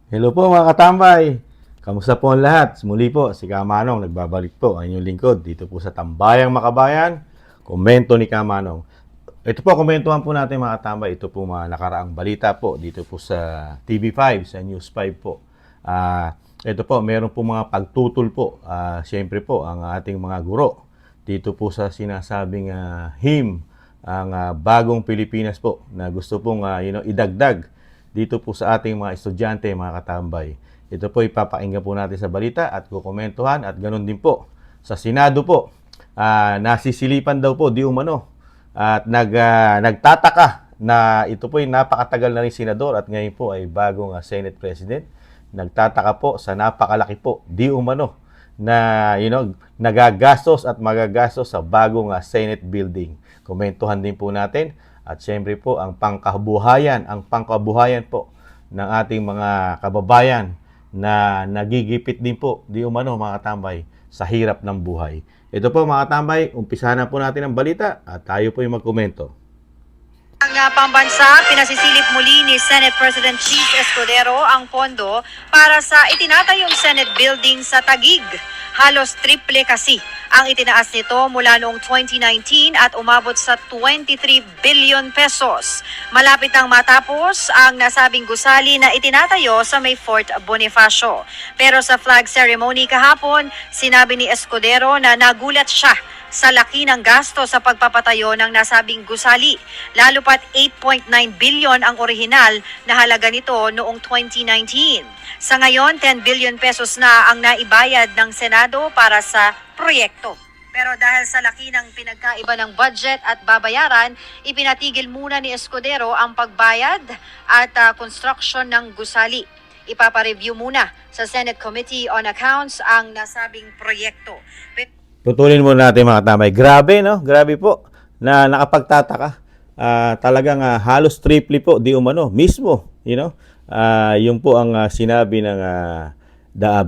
Hello po mga katambay. Kamusta po ang lahat? Muli po, si Kamanong nagbabalik po ang inyong lingkod dito po sa Tambayang Makabayan. Komento ni Kamanong. Ito po, komentuhan po natin mga katambay. Ito po mga nakaraang balita po dito po sa TV5, sa News 5 po. Ito po, meron po mga pagtutol po. Siyempre po, ang ating mga guro dito po sa sinasabing HIM, ang bagong Pilipinas po na gusto pong idagdag dito po sa ating mga estudyante, mga katambay. Ito po ipapakinggan po natin sa balita at kukomentuhan at ganoon din po sa Senado po. Nasisilipan daw po di umano at nagtataka na ito po ay napakatagal na rin senador at ngayon po ay bagong Senate President. Nagtataka po sa napakalaki po di umano na nagagastos at magagastos sa bagong Senate building. Komentuhan din po natin at siyempre po ang pangkabuhayan po ng ating mga kababayan na nagigipit din po di umano mga katambay sa hirap ng buhay. Ito po mga katambay, umpisahan na po natin ang balita at tayo po yung magkomento. Ang pambansa, pinasisilip muli ni Senate President Cheese Escudero ang pondo para sa itinatayong Senate building sa Taguig. Halos triple kasi ang itinaas nito mula noong 2019 at umabot sa 23 billion pesos. Malapit ang matapos ang nasabing gusali na itinatayo sa may Fort Bonifacio. Pero sa flag ceremony kahapon, sinabi ni Escudero na nagulat siya sa laki ng gasto sa pagpapatayo ng nasabing gusali. Lalo pat 8.9 billion ang orihinal na halaga nito noong 2019. Sa ngayon, 10 billion pesos na ang naibayad ng Senado para sa proyekto. Pero dahil sa laki ng pinagkaiba ng budget at babayaran, ipinatigil muna ni Escudero ang pagbayad at construction ng gusali. Ipapareview muna sa Senate Committee on Accounts ang nasabing proyekto. Putulin muna natin mga katambay. Grabe, no? Grabe po na nakapagtataka. Talagang halos triple po di umano mismo, yung po ang sinabi ng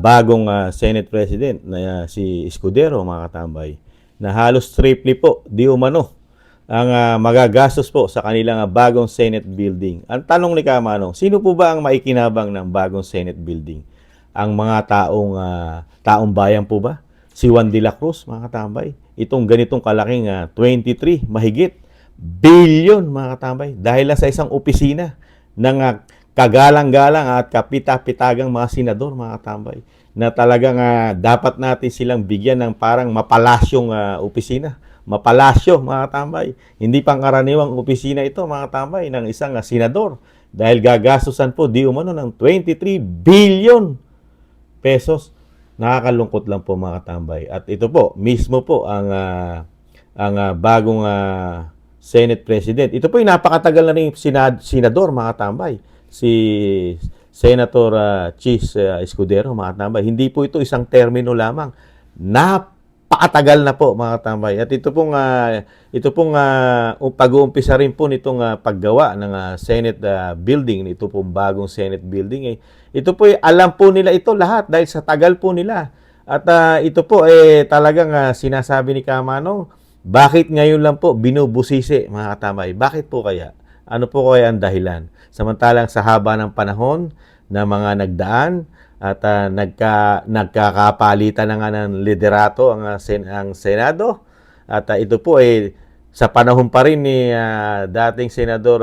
bagong Senate President na si Escudero, mga katambay, na halos triple po di umano ang magagastos po sa kanilang bagong Senate building. Ang tanong ni Kamanong, sino po ba ang maikinabang ng bagong Senate building? Ang mga taong bayan po ba? Si Juan de la Cruz, mga katambay. Itong ganitong kalaking 23 mahigit billion, mga katambay, dahil sa isang opisina ng kagalang-galang at kapita-pitagang mga senador, mga katambay, na talagang dapat natin silang bigyan ng parang mapalasyong opisina. Mapalasyo, mga katambay. Hindi pangkaraniwang opisina ito, mga katambay, ng isang senador. Dahil gagastusan po di umano ng 23 billion pesos. Nakakalungkot lang po mga katambay. At ito po, mismo po ang bagong Senate President. Ito po yung napakatagal na rin senador mga katambay. Si Senator Cheese Escudero mga katambay. Hindi po ito isang termino lamang. Napakatagal na po mga katambay. At ito pong pag-uumpisa rin po nitong paggawa ng Senate building. Ito pong bagong Senate building. Ito po alam po nila ito lahat dahil sa tagal po nila. At ito po talagang sinasabi ni Kamanong, bakit ngayon lang po binubusisi mga katambay? Bakit po kaya? Ano po kaya ang dahilan? Samantalang sa haba ng panahon na mga nagdaan at nagkakapalitan na nga ng liderato ang Senado. At ito po sa panahon pa rin ni dating Senador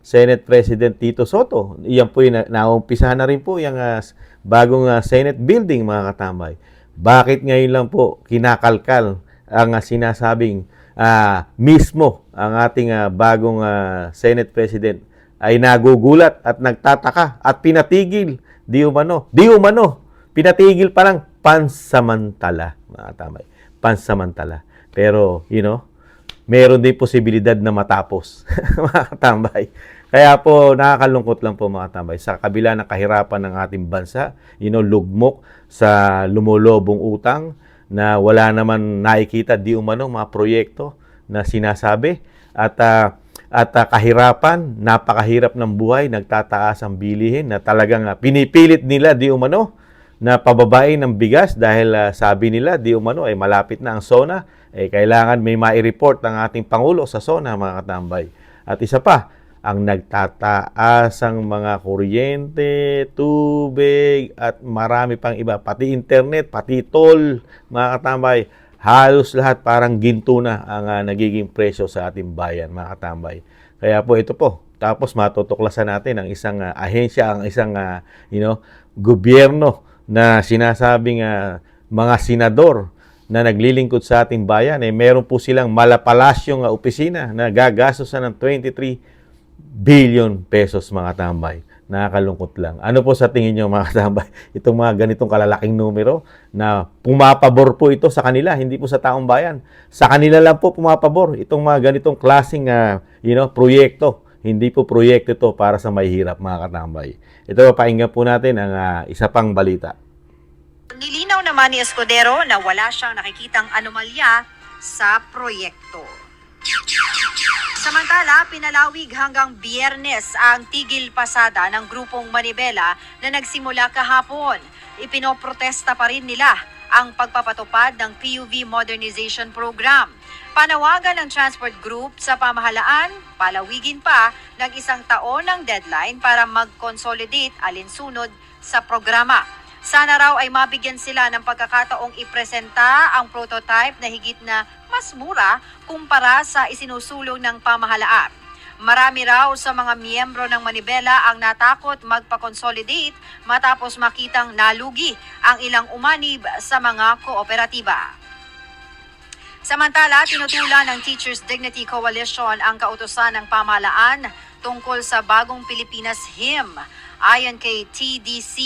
Senate President Tito Soto. Iyan po yung naumpisahan na rin po yung bagong Senate building mga katambay. Bakit ngayon lang po kinakalkal ang sinasabing mismo ang ating bagong Senate President ay nagugulat at nagtataka at pinatigil di umano, pinatigil pa lang pansamantala mga katambay. Pansamantala. Pero, meron din posibilidad na matapos, mga katambay. Kaya po, nakakalungkot lang po, mga katambay. Sa kabila ng kahirapan ng ating bansa, lugmok sa lumulobong utang na wala naman nakikita di umano mga proyekto na sinasabi. At kahirapan, napakahirap ng buhay, nagtataas ang bilihin na talagang pinipilit nila di umano na pababain ng bigas dahil sabi nila di umano ay malapit na ang SONA, kailangan may mai-report ang ating Pangulo sa SONA mga katambay. At isa pa, ang nagtataasang mga kuryente, tubig, at marami pang iba. Pati internet, pati toll, mga katambay. Halos lahat parang ginto na ang nagiging presyo sa ating bayan, mga katambay. Kaya po ito po. Tapos matutuklasan natin ang isang ahensya, ang isang gobyerno na sinasabing mga senador na naglilingkod sa ating bayan, meron po silang malapalasyong opisina na gagastosan ng 23 billion pesos, mga tambay. Nakakalungkot lang. Ano po sa tingin nyo, mga tambay? Itong mga ganitong kalalaking numero na pumapabor po ito sa kanila, hindi po sa taong bayan. Sa kanila lang po pumapabor itong mga ganitong klaseng proyekto. Hindi po proyekto ito para sa mahihirap, mga katambay. Ito, pakinggan po natin ang isa pang balita. Nilinaw naman ni Escudero na wala siyang nakikitang anomalya sa proyekto. Samantala, pinalawig hanggang Biyernes ang tigil pasada ng grupong Manibela na nagsimula kahapon. Ipinoprotesta pa rin nila ang pagpapatupad ng PUV Modernization Program. Panawagan ng Transport Group sa pamahalaan, palawigin pa ng 1 taon ng deadline para mag-consolidate alinsunod sa programa. Sana raw ay mabigyan sila ng pagkakataong ipresenta ang prototype na higit na mas mura kumpara sa isinusulong ng pamahalaan. Marami raw sa mga miyembro ng Manibela ang natakot magpa-consolidate matapos makitang nalugi ang ilang umanib sa mga kooperatiba. Samantala, tinutulan ng Teachers Dignity Coalition ang kautusan ng pamahalaan tungkol sa Bagong Pilipinas HIM. Ayon kay TDC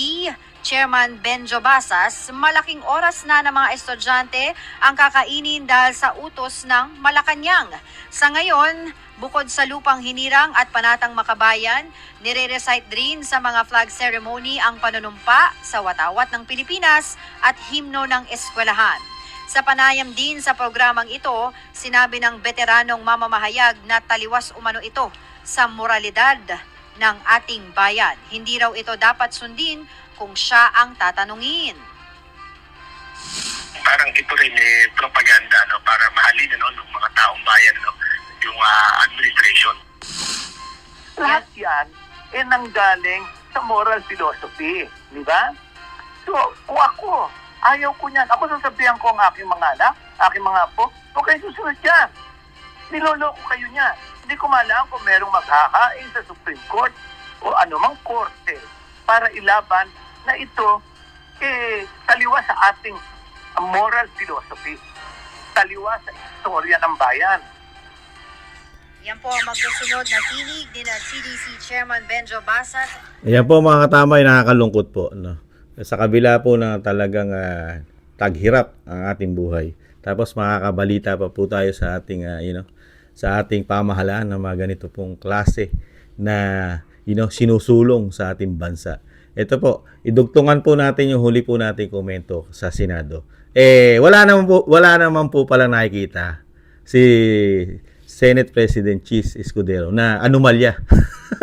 Chairman Benjo Basas, malaking oras na ng mga estudyante ang kakainin dahil sa utos ng Malacanang. Sa ngayon, bukod sa lupang hinirang at panatang makabayan, nire-recite din sa mga flag ceremony ang panunumpa sa watawat ng Pilipinas at himno ng eskwelahan. Sa panayam din sa programang ito, sinabi ng veteranong mamamahayag na taliwas umano ito sa moralidad ng ating bayan. Hindi raw ito dapat sundin kung siya ang tatanungin. Parang ito rin propaganda para mahalin ng mga taong bayan yung administration. Lahat yan nanggaling sa moral philosophy, di ba? So, kung ako, ayaw ko niyan. Ako sasabihan ko ang aking mga anak, aking mga apo, huwag kayo susunod dyan. Niloloko kayo niyan. Hindi ko malaman kung merong maghahain sa Supreme Court o anumang korte para ilaban na ito taliwa sa ating moral philosophy, taliwa sa istorya ng bayan. Yan po ang magsusunod na tinig ni CDC Chairman Benjo Basas. Ayan po, mga katambay, nakakalungkot po. No? Sa kabila po na talagang taghirap ang ating buhay. Tapos makakabalita pa po tayo sa ating sa ating pamahalaan ng mga ganito pong klase na sinusulong sa ating bansa. Ito po, idugtungan po natin yung huli po nating komento sa Senado. Wala naman po pala nakikita si Senate President Chis Escudero na anomalya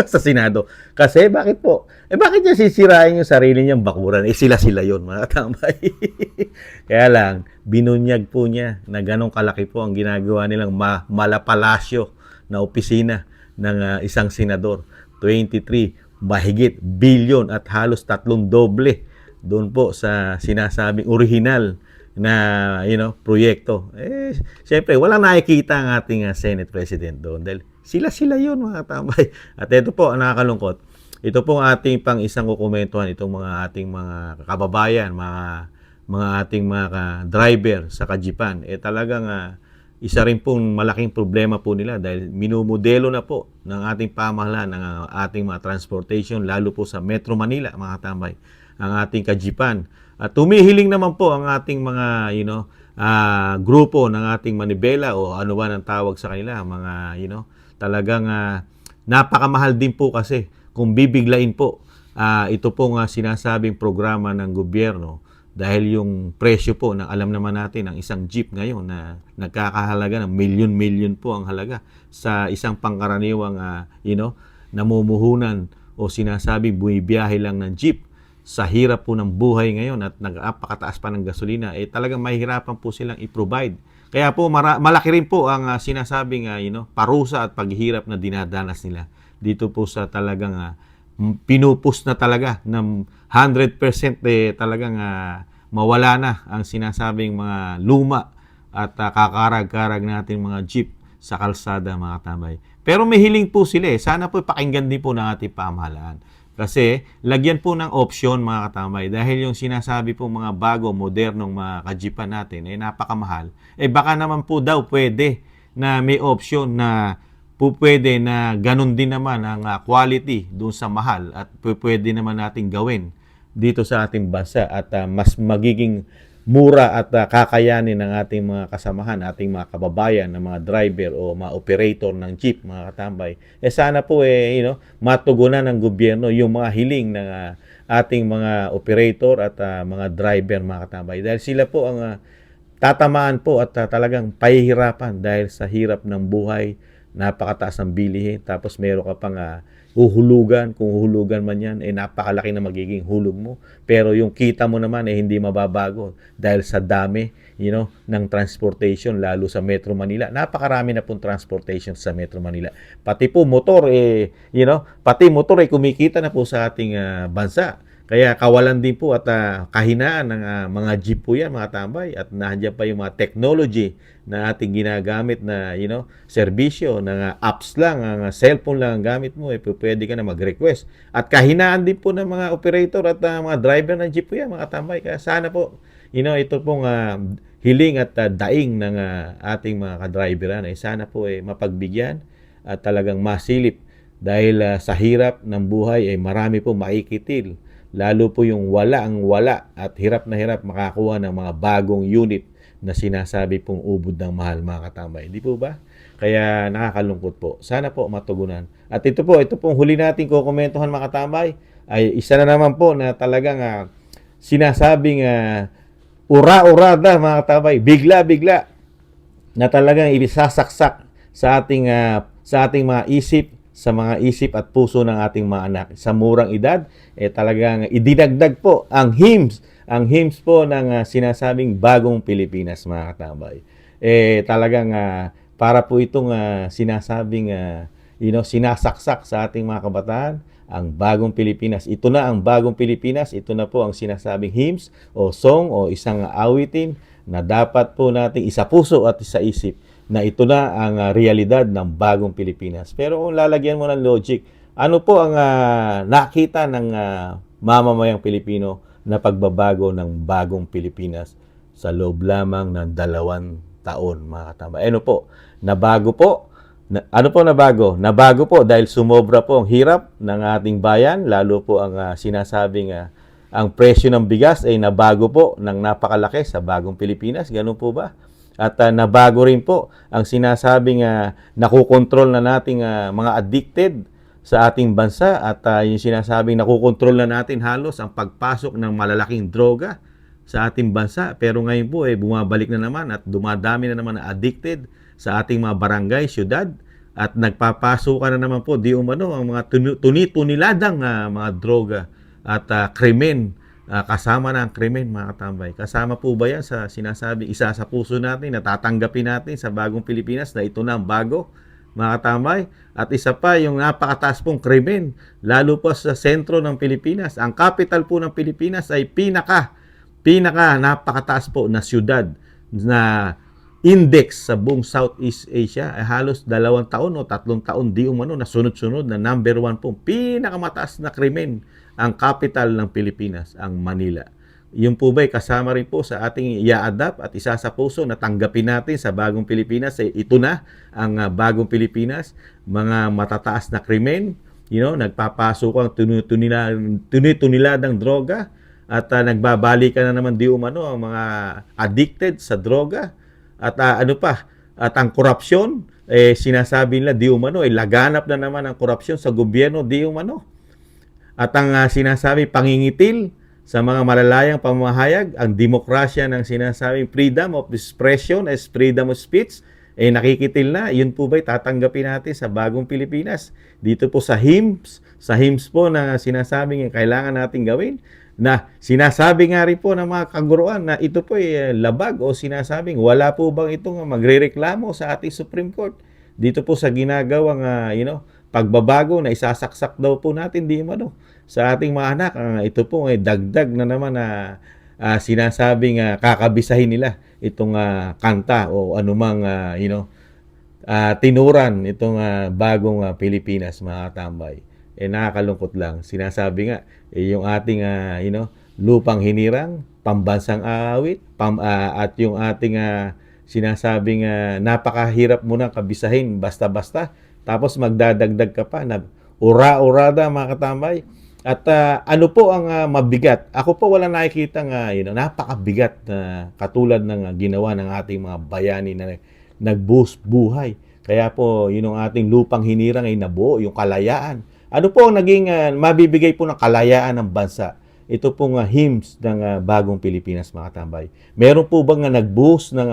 sa Senado. Kasi bakit po? Bakit niya sisirain yung sarili niyang bakuran? Sila-sila yun, mga tambay. Kaya lang, binunyag po niya na ganong kalaki po ang ginagawa nilang malapalasyo na opisina ng isang senador. 23 mahigit bilyon at halos 3 doble doon po sa sinasabing original na proyekto. Siyempre, walang nakikita ang ating Senate President doon dahil sila yun, mga tambay. At ito po, ang nakakalungkot. Ito po ang ating pang isang kukomentuhan, itong mga ating mga kababayan, mga ating mga driver sa kajipan. Talagang isa rin pong malaking problema po nila dahil minumodelo na po ng ating pamahalaan, ng ating mga transportation, lalo po sa Metro Manila, mga tambay, ang ating kajipan. At tumihiling naman po ang ating mga grupo ng ating Manibela o ano ba ang tawag sa kanila, mga talagang napakamahal din po kasi kung bibiglain po ito pong sinasabing programa ng gobyerno. Dahil yung presyo po, alam naman natin, ang isang jeep ngayon na nagkakahalaga ng milyon-milyon po ang halaga sa isang pangkaraniwang namumuhunan o sinasabing bumibiyahe lang ng jeep. Sa hirap po ng buhay ngayon at nagpakataas pa ng gasolina, talagang mahihirapan po silang i-provide. Kaya po malaki rin po ang sinasabing parusa at paghihirap na dinadanas nila. dito po sa talagang pinupus na talaga ng 100% talagang mawala na ang sinasabing mga luma at kakarag-karag natin mga jeep sa kalsada, mga katambay. Pero may hiling po sila Sana po pakinggan din po ng ating pamahalaan. Kasi lagyan po ng option, mga katambay, dahil yung sinasabi po mga bago, modernong mga kajipan natin napakamahal. Baka naman po daw pwede na may option na po pwede na ganun din naman ang quality doon sa mahal at pwede naman natin gawin dito sa ating bansa at mas magiging mura at kakayanin ng ating mga kasamahan, ating mga kababayan na mga driver o mga operator ng jeep, mga katambay. Sana po matugunan ng gobyerno yung mga hiling ng ating mga operator at mga driver, mga katambay. Dahil sila po ang tatamaan po at talagang pahihirapan dahil sa hirap ng buhay, napakataas ng bilihin, tapos meron ka pang huhulugan, kung huhulugan man yan, napakalaki na magiging hulog mo. Pero yung kita mo naman hindi mababago dahil sa dami, ng transportation, lalo sa Metro Manila. Napakarami na pong transportation sa Metro Manila. Pati po motor, pati motor kumikita na po sa ating bansa. Kaya kawalan din po at kahinaan ng mga jeep po yan, mga tambay. At nandiyan pa yung mga technology na ating ginagamit na, serbisyo, ng apps lang, ang cellphone lang ang gamit mo, pwede ka na mag-request. At kahinaan din po ng mga operator at mga driver ng jeep po yan, mga tambay. Kaya sana po, ito pong hiling at daing ng ating mga kadriveran, sana po mapagbigyan at talagang masilip. Dahil sa hirap ng buhay, marami po maikitil. Lalo po yung wala at hirap na hirap makakuha ng mga bagong unit na sinasabi pong ubod ng mahal, mga katambay. Di po ba? Kaya nakakalungkot po. Sana po matugunan. At ito pong huli natin kukomentuhan, mga katambay, ay isa na naman po na talagang sinasabing ura-urada, mga katambay, bigla-bigla na talagang ibisasaksak sa ating mga isip, sa mga isip at puso ng ating mga anak. Sa murang edad, talagang idinagdag po ang hymns po ng sinasabing bagong Pilipinas, mga katambay. Talagang para po itong sinasabing sinasaksak sa ating mga kabataan ang bagong Pilipinas. Ito na ang bagong Pilipinas. Ito na po ang sinasabing hymns o song o isang awitin na dapat po nating isa puso at isa isip na ito na ang realidad ng bagong Pilipinas. Pero kung lalagyan mo ng logic, ano po ang nakita ng mamamayang Pilipino na pagbabago ng bagong Pilipinas sa loob lamang ng 2 taon, mga katambay? Ano po? Nabago po? Ano po nabago? Nabago po dahil sumobra po ang hirap ng ating bayan, lalo po ang sinasabing ang presyo ng bigas ay nabago po ng napakalaki sa bagong Pilipinas. Ganun po ba? At nabago rin po ang sinasabing nakukontrol na nating mga addicted sa ating bansa at yung sinasabing nakukontrol na natin halos ang pagpasok ng malalaking droga sa ating bansa. Pero ngayon po bumabalik na naman at dumadami na naman na addicted sa ating mga barangay, syudad at nagpapasukan na naman po di umano ang mga tuniladang mga droga at krimen. Kasama na ang krimen, mga katambay. Kasama po ba yan sa sinasabi, isa sa puso natin, natatanggapin natin sa bagong Pilipinas na ito na ang bago, mga katambay? At isa pa, yung napakataas pong krimen, lalo po sa sentro ng Pilipinas. Ang capital po ng Pilipinas ay pinaka napakataas po na syudad na index sa buong Southeast Asia ay halos 2 taon o 3 taon di umano na sunod-sunod na number 1 po pinakamataas na krimen ang capital ng Pilipinas, ang Manila. Yun po ba'y kasama rin po sa ating i-adapt at isa sa puso na tanggapin natin sa bagong Pilipinas? Ito na ang bagong Pilipinas, mga matataas na krimen, nagpapasok ang tuniniladang droga at nagbabalikan na naman di umano ang mga addicted sa droga at at ang korupsyon, sinasabi nila di umano, laganap na naman ang korupsyon sa gobyerno di umano. At ang sinasabi pangingitil sa mga malalayang pamahayag, ang demokrasya ng sinasabing freedom of expression as freedom of speech, nakikitil na. Yun po ba'y tatanggapin natin sa bagong Pilipinas? Dito po sa hymns po na sinasabing kailangan natin gawin, na sinasabi nga rin po ng mga kaguruan na ito po ay labag o sinasabing wala po bang itong magrereklamo sa ating Supreme Court dito po sa ginagawang pagbabago na isasaksak daw po natin di umano sa ating mga anak. Ito po ay dagdag na naman na sinasabing kakabisahin nila itong kanta o anumang tinuran itong bagong Pilipinas, mga katambay. Nakakalungkot lang. Sinasabi nga yung ating lupang hinirang, pambansang awit, at yung ating sinasabing napakahirap mo nang kabisahin basta-basta, tapos magdadagdag ka pa na ura-urada, mga katambay. At ano po ang mabigat? Ako po wala nakikita napakabigat na katulad ng ginawa ng ating mga bayani na nagbuhos buhay. Kaya po yun ang ating lupang hinirang ay nabuo, yung kalayaan. Ano po ang naging mabibigay po ng kalayaan ng bansa? Ito pong hymns ng bagong Pilipinas, mga katambay. Meron po bang nagbuhos ng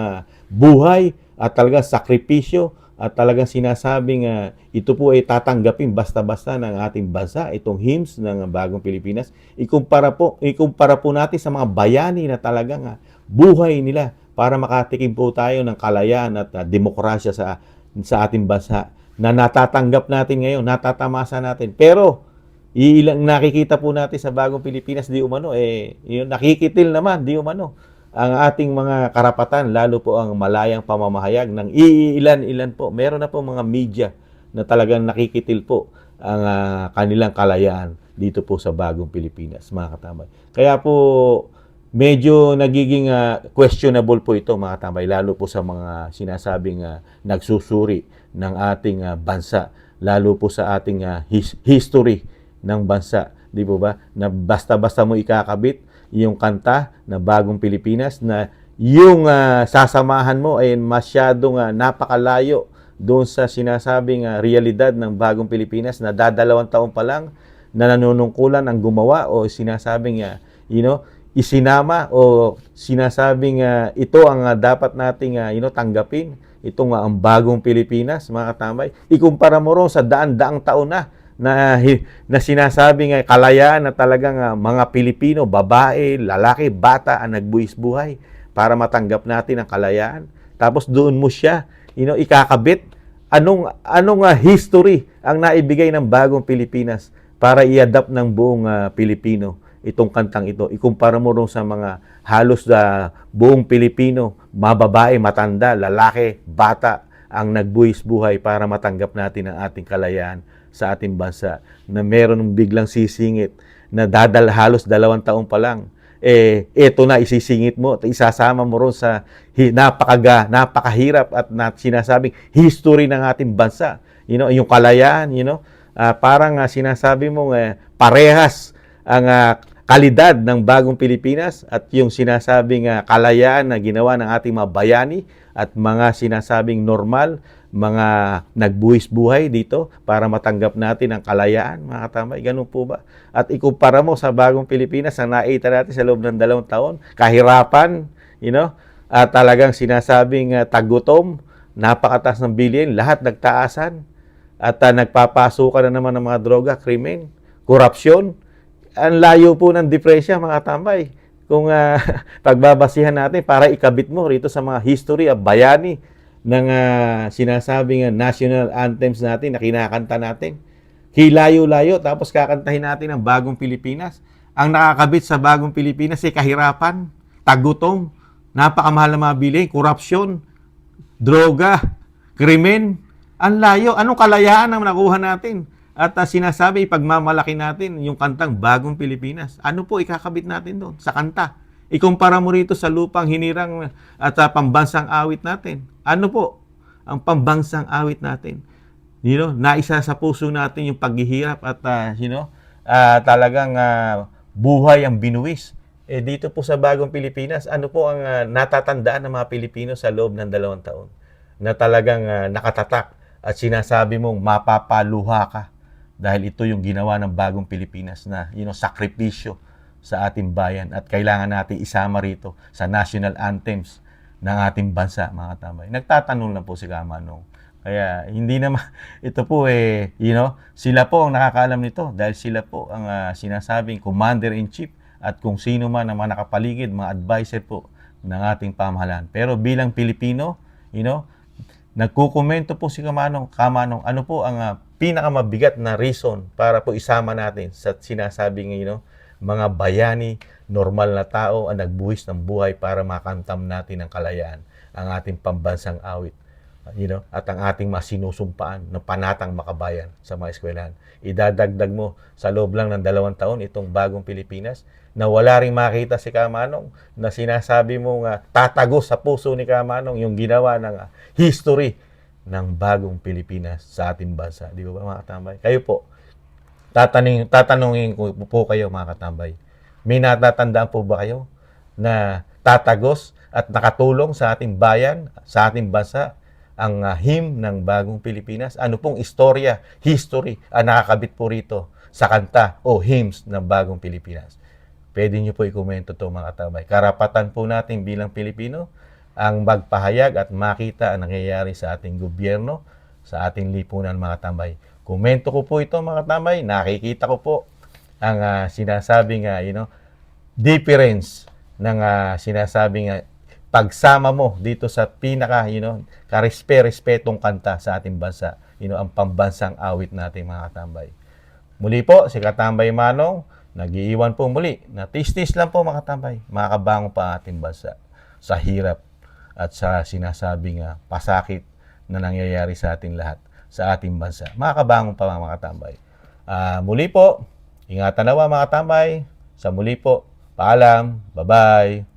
buhay at talagang sakripisyo at talagang sinasabing ito po ay tatanggapin basta-basta ng ating bansa, itong hymns ng bagong Pilipinas? Ikumpara po natin sa mga bayani na talagang buhay nila para makatikim po tayo ng kalayaan at demokrasya sa ating bansa na natatanggap natin ngayon, natatamasa natin. Pero ilang nakikita po natin sa bagong Pilipinas di umano yun, nakikitil naman di umano ang ating mga karapatan, lalo po ang malayang pamamahayag ng iilan-ilan po. Meron na po mga media na talagang nakikitil po ang kanilang kalayaan dito po sa bagong Pilipinas, mga katambay. Kaya po medyo nagiging questionable po ito, mga katambay, lalo po sa mga sinasabing nagsusuri ng ating bansa, lalo po sa ating history ng bansa, di po ba? Na basta-basta mo ikakabit yung kanta na bagong Pilipinas na yung sasamahan mo ay masyadong napakalayo doon sa sinasabing realidad ng bagong Pilipinas na dadalawang taon pa lang na nanunungkulan ang gumawa o sinasabing isinama o sinasabing ito ang dapat nating tanggapin, itong ang bagong Pilipinas, mga katambay. Ikumpara mo ron sa daan-daang taon na sinasabing kalayaan na talagang mga Pilipino, babae, lalaki, bata ang nagbuhis buhay para matanggap natin ang kalayaan. Tapos doon mo siya ikakabit. Anong history ang naibigay ng bagong Pilipinas para i-adapt ng buong Pilipino itong kantang ito? Ikumpara mo rin sa mga halos buong Pilipino, mababae, matanda, lalaki, bata ang nagbuhis buhay para matanggap natin ang ating kalayaan sa ating bansa, na meron biglang sisingit na halos 2 taon pa lang. Ito na isisingit mo, isasama mo ron sa napakahirap at sinasabing history ng ating bansa. Yung kalayaan, parang sinasabi mo parehas ang kalidad ng bagong Pilipinas at yung sinasabing kalayaan na ginawa ng ating mga bayani at mga sinasabing normal, mga nagbuhis buhay dito para matanggap natin ang kalayaan, mga katambay. Ganun po ba? At ikumpara mo sa bagong Pilipinas ang nakita natin sa loob ng 2 taon, kahirapan, at talagang sinasabing tagutom, napakataas ng bilihin, lahat nagtaasan, at nagpapasukan na naman ng mga droga, krimen, korupsyon. Ang layo po ng depresya, mga katambay. Kung pagbabasihan natin para ikabit mo rito sa mga history, bayani, ng sinasabing national anthems natin na kinakanta natin. Hilayo-layo, tapos kakantahin natin ang bagong Pilipinas. Ang nakakabit sa bagong Pilipinas ay kahirapan, tagutom, napakamahal na mga bilihin, korupsyon, droga, krimen. Ang layo. Anong kalayaan ang nakuha natin? At sinasabi, ipagmamalaki natin yung kantang bagong Pilipinas. Ano po ikakabit natin doon sa kanta? Ikumpara mo rito sa lupang hinirang at pambansang awit natin. Ano po ang pambansang awit natin? Naisa sa puso natin yung paghihirap at talagang buhay ang binuwis. Dito po sa bagong Pilipinas, ano po ang natatandaan ng mga Pilipino sa loob ng 2 taon? Na talagang nakatatak at sinasabi mong mapapaluha ka dahil ito yung ginawa ng bagong Pilipinas na sakripisyo sa ating bayan at kailangan natin isama rito sa national anthems ng ating bansa, mga katambay. Nagtatanong lang po si Kamanong. Kaya hindi naman, ito po sila po ang nakakaalam nito dahil sila po ang sinasabing commander-in-chief at kung sino man ang mga nakapaligid, mga advisor po ng ating pamahalaan. Pero bilang Pilipino, nagkukomento po si Kamanong, ano po ang pinakamabigat na reason para po isama natin sa sinasabing, mga bayani, normal na tao ang nagbuhis ng buhay para makantam natin ang kalayaan, ang ating pambansang awit, at ang ating masinusumpaan ng panatang makabayan sa mga eskwelahan. Idadagdag mo sa loob lang ng 2 taon itong bagong Pilipinas na wala ring makita si Kamanong na sinasabi mo nga tatagos sa puso ni Kamanong yung ginawa ng history ng bagong Pilipinas sa ating bansa. Di ba mga katambay? Kayo po, tatanungin ko po kayo mga katambay, may natatandaan po ba kayo na tatagos at nakatulong sa ating bayan, sa ating bansa, ang hymn ng bagong Pilipinas? Ano pong istorya, history ang nakakabit po rito sa kanta o hymns ng bagong Pilipinas? Pwede nyo po i-komento to mga katambay. Karapatan po natin bilang Pilipino ang magpahayag at makita ang nangyayari sa ating gobyerno, sa ating lipunan mga katambay. Komento ko po ito mga katambay. Nakikita ko po ang sinasabing difference ng sinasabing pagsama mo dito sa pinaka, karespe-respetong kanta sa ating bansa, ang pambansang awit natin mga katambay. Muli po, si Katambay Manong, nag-iiwan po muli na tis-tis lang po mga katambay, makakabangon pa ating bansa sa hirap at sa sinasabing pasakit na nangyayari sa ating lahat, sa ating bansa. Makakabangon pa mga katambay. Muli po, ingatan nawa mga katambay. Sa muli po, paalam, bye-bye.